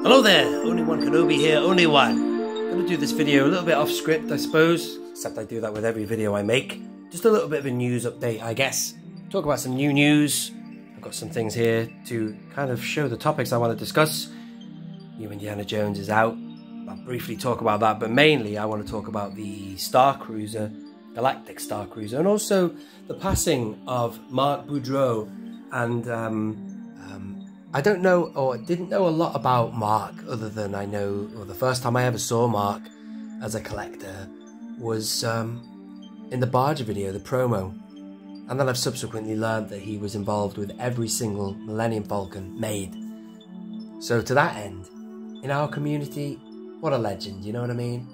Hello there, only one Kenobi here, only one. I'm going to do this video a little bit off script, I suppose, except I do that with every video I make. Just a little bit of a news update, I guess. Talk about some new news. I've got some things here to kind of show the topics I want to discuss. New Indiana Jones is out. I'll briefly talk about that, but mainly I want to talk about the Starcruiser, Galactic Starcruiser, and also the passing of Mark Boudreaux. And I don't know, or didn't know a lot about Mark, other than I know, or the first time I ever saw Mark as a collector was in the Barger video, the promo. And then I've subsequently learned that he was involved with every single Millennium Falcon made. So to that end, in our community, what a legend, you know what I mean?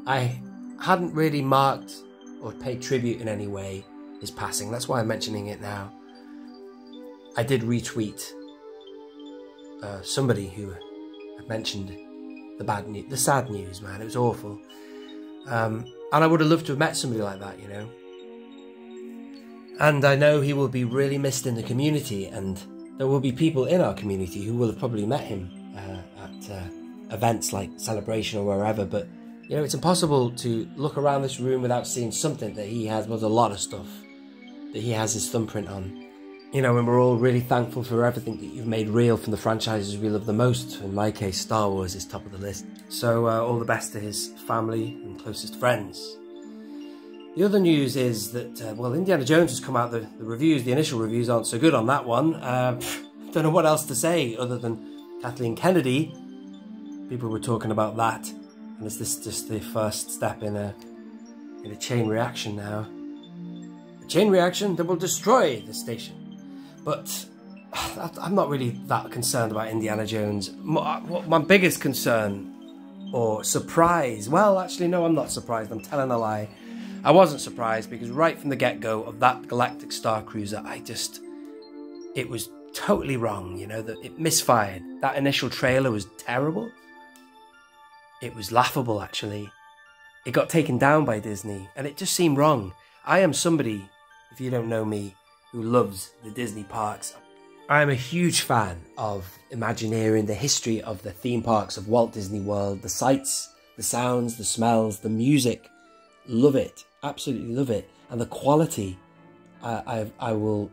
I hadn't really marked or paid tribute in any way his passing. That's why I'm mentioning it now. I did retweet somebody who had mentioned the sad news, man. It was awful. And I would have loved to have met somebody like that, you know. And I know he will be really missed in the community, and there will be people in our community who will have probably met him at events like Celebration or wherever, but you know, it's impossible to look around this room without seeing something that he has, well, a lot of stuff that he has his thumbprint on. You know, and we're all really thankful for everything that you've made real from the franchises we love the most. In my case, Star Wars is top of the list. So all the best to his family and closest friends. The other news is that, well, Indiana Jones has come out, the reviews, the initial reviews aren't so good on that one. Don't know what else to say other than Kathleen Kennedy. People were talking about that. And is this just the first step in a chain reaction now? A chain reaction that will destroy the station. But I'm not really that concerned about Indiana Jones. My biggest concern or surprise, well, actually, no, I'm not surprised. I'm telling a lie. I wasn't surprised because right from the get-go of that Galactic Starcruiser, it was totally wrong, you know, that it misfired. That initial trailer was terrible. It was laughable, actually. It got taken down by Disney, and it just seemed wrong. I am somebody, if you don't know me, who loves the Disney parks. I am a huge fan of Imagineering, the history of the theme parks of Walt Disney World, the sights, the sounds, the smells, the music. Love it, absolutely love it. And the quality, I will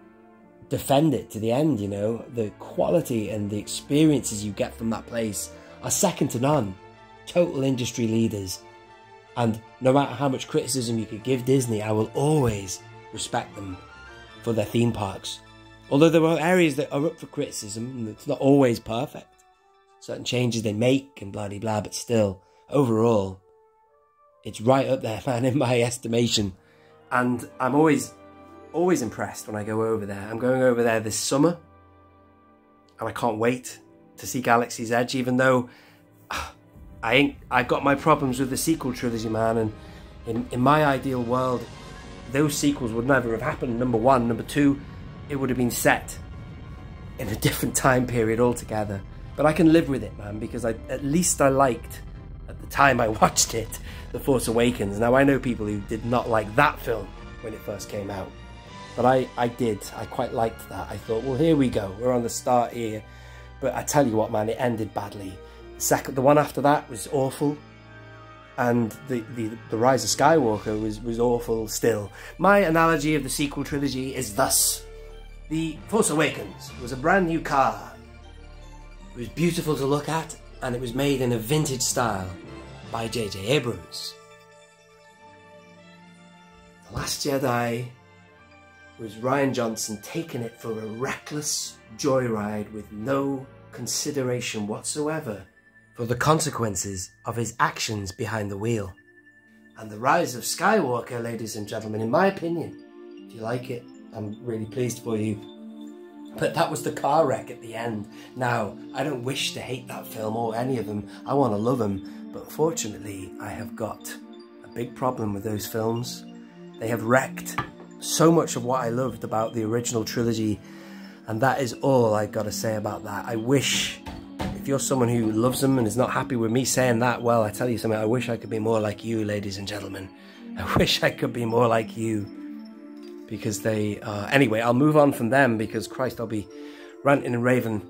defend it to the end, you know. The quality and the experiences you get from that place are second to none. Total industry leaders. And no matter how much criticism you could give Disney, I will always respect them for their theme parks. Although there are areas that are up for criticism, and it's not always perfect. Certain changes they make and blah, blah, blah, but still, overall, it's right up there, man, in my estimation. And I'm always impressed when I go over there. I'm going over there this summer, and I can't wait to see Galaxy's Edge, even though I've got my problems with the sequel trilogy, man, and in my ideal world, those sequels would never have happened, number one. Number two, it would have been set in a different time period altogether. But I can live with it, man, because at least I liked, at the time I watched it, The Force Awakens. Now, I know people who did not like that film when it first came out. But I did. I quite liked that. I thought, well, here we go. We're on the start here. But I tell you what, man, it ended badly. The one after that was awful. And the Rise of Skywalker was awful still. My analogy of the sequel trilogy is thus. The Force Awakens was a brand new car. It was beautiful to look at, and it was made in a vintage style by J.J. Abrams. The Last Jedi was Rian Johnson taking it for a reckless joyride with no consideration whatsoever for the consequences of his actions behind the wheel. And The Rise of Skywalker, ladies and gentlemen, in my opinion, if you like it, I'm really pleased for you. But that was the car wreck at the end. Now, I don't wish to hate that film or any of them. I want to love them. But fortunately, I have got a big problem with those films. They have wrecked so much of what I loved about the original trilogy. And that is all I've got to say about that. I wish, if you're someone who loves them and is not happy with me saying that, well, I tell you something, I wish I could be more like you, ladies and gentlemen. I wish I could be more like you. Because they are... Anyway, I'll move on from them because, Christ, I'll be ranting and raving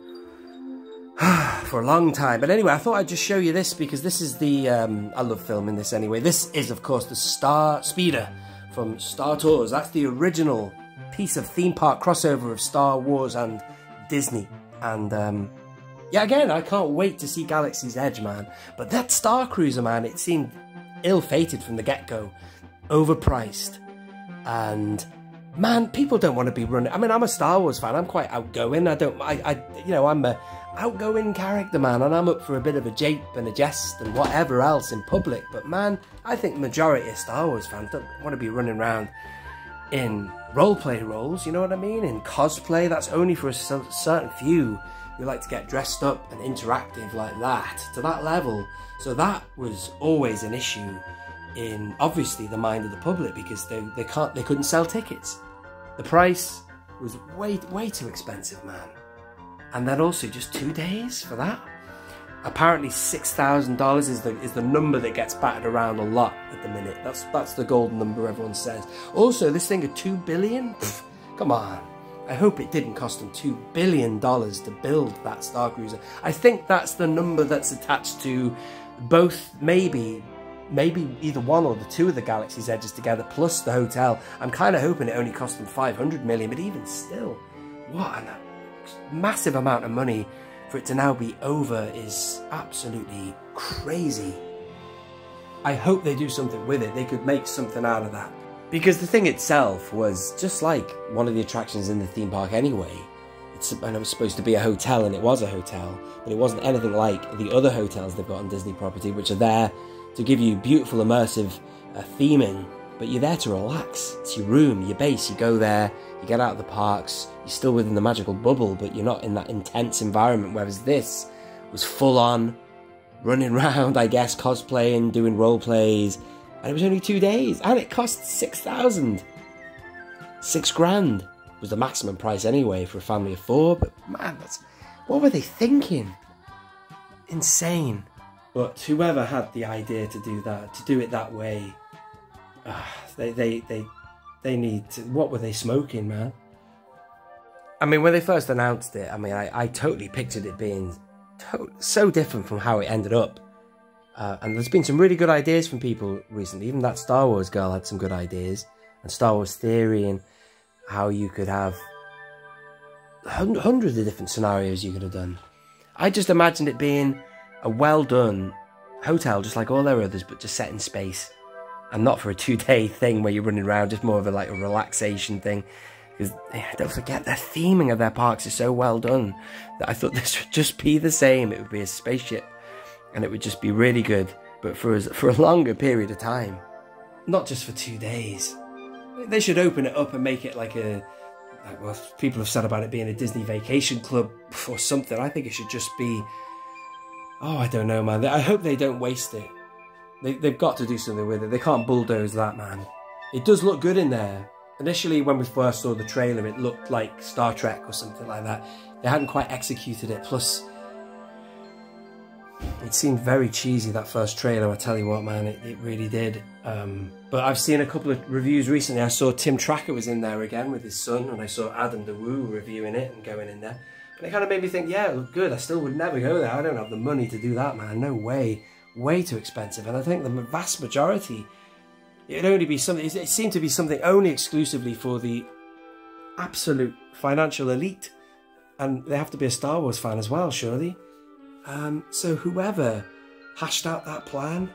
for a long time. But anyway, I thought I'd just show you this because this is the, I love filming this anyway. This is, of course, the Star Speeder from Star Tours. That's the original piece of theme park crossover of Star Wars and Disney. And, yeah, again, I can't wait to see Galaxy's Edge, man. But that Starcruiser, man, it seemed ill-fated from the get-go. Overpriced. And, man, people don't want to be running. I mean, I'm a Star Wars fan. I'm quite outgoing. You know, I'm a outgoing character, man, and I'm up for a bit of a jape and a jest and whatever else in public. But, man, I think the majority of Star Wars fans don't want to be running around in roleplay roles, you know what I mean? In cosplay. That's only for a certain few who like to get dressed up and interactive like that, to that level. So that was always an issue in, obviously, the mind of the public, because they couldn't sell tickets. The price was way too expensive, man. And then also just 2 days for that. Apparently $6,000 is the number that gets battered around a lot at the minute. That's the golden number everyone says. Also, this thing of $2 billion? Pff, come on. I hope it didn't cost them $2 billion to build that Starcruiser. I think that's the number that's attached to both, maybe either one or the two of the Galaxy's Edges together, plus the hotel. I'm kind of hoping it only cost them 500 million, but even still, what a massive amount of money for it to now be over is absolutely crazy. I hope they do something with it. They could make something out of that. Because the thing itself was just like one of the attractions in the theme park anyway. And it was supposed to be a hotel, and it was a hotel, but it wasn't anything like the other hotels they've got on Disney property, which are there to give you beautiful, immersive theming, but you're there to relax. It's your room, your base. You go there, you get out of the parks, you're still within the magical bubble, but you're not in that intense environment, whereas this was full on, running around, I guess, cosplaying, doing role plays. And it was only 2 days, and it cost $6,000. $6,000 was the maximum price anyway for a family of 4. But man, what were they thinking? Insane. But whoever had the idea to do that, to do it that way, they need to. What were they smoking, man? I mean, when they first announced it, I mean, I totally pictured it being so different from how it ended up. And there's been some really good ideas from people recently. Even that Star Wars girl had some good ideas. And Star Wars Theory, and how you could have hundreds of different scenarios you could have done. I just imagined it being a well-done hotel, just like all their others, but just set in space. And not for a 2-day thing where you're running around, just more of a relaxation thing. Because don't forget, their theming of their parks is so well done that I thought this would just be the same. It would be a spaceship. And it would just be really good, but for a longer period of time. Not just for 2 days. They should open it up and make it like well, people have said about it being a Disney vacation club or something. I think it should just be, oh, I don't know, man. I hope they don't waste it. They've got to do something with it. They can't bulldoze that, man. It does look good in there. Initially, when we first saw the trailer, it looked like Star Trek or something like that. They hadn't quite executed it. Plus, it seemed very cheesy, that first trailer, I tell you what, man, it really did. But I've seen a couple of reviews recently. I saw Tim Tracker was in there again with his son, and I saw Adam the Woo reviewing it and going in there. And it kind of made me think, yeah, it looked good. I still would never go there. I don't have the money to do that, man. No way. Way too expensive. And I think the vast majority, it'd only be something, it seemed to be something only exclusively for the absolute financial elite. And they have to be a Star Wars fan as well, surely. So whoever hashed out that plan,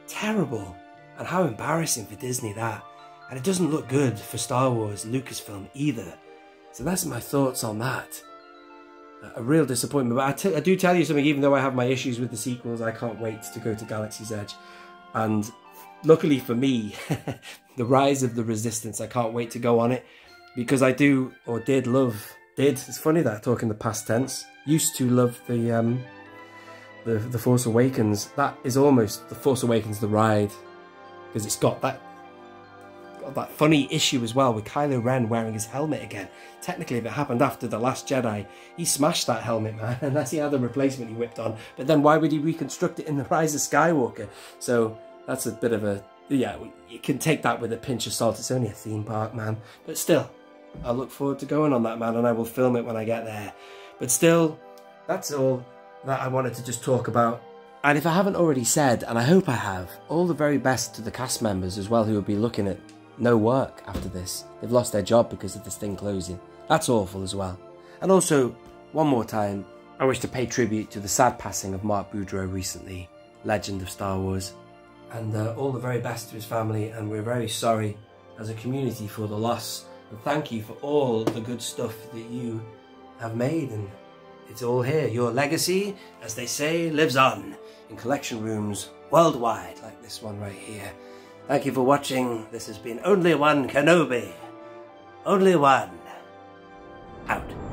terrible. And how embarrassing for Disney that. And it doesn't look good for Star Wars Lucasfilm either. So that's my thoughts on that. A real disappointment. But I do tell you something, even though I have my issues with the sequels, I can't wait to go to Galaxy's Edge. And luckily for me, the Rise of the Resistance, I can't wait to go on it. Because I did love, it's funny that I talk in the past tense, used to love the Force Awakens. That is almost the Force Awakens the ride, because it's got that funny issue as well with Kylo Ren wearing his helmet again. Technically, if it happened after The Last Jedi, he smashed that helmet, man, unless he had a replacement he whipped on. But then why would he reconstruct it in The Rise of Skywalker? So that's a bit of a, yeah, you can take that with a pinch of salt. It's only a theme park, man. But still, I look forward to going on that, man, and I will film it when I get there. But still, that's all. that I wanted to just talk about. And if I haven't already said, and I hope I have, all the very best to the cast members as well who will be looking at no work after this. They've lost their job because of this thing closing. That's awful as well. And also, one more time, I wish to pay tribute to the sad passing of Mark Boudreaux recently, legend of Star Wars. And all the very best to his family, and we're very sorry as a community for the loss. And thank you for all the good stuff that you have made, and it's all here. Your legacy, as they say, lives on in collection rooms worldwide, like this one right here. Thank you for watching. This has been Only One Kenobi. Only One. Out.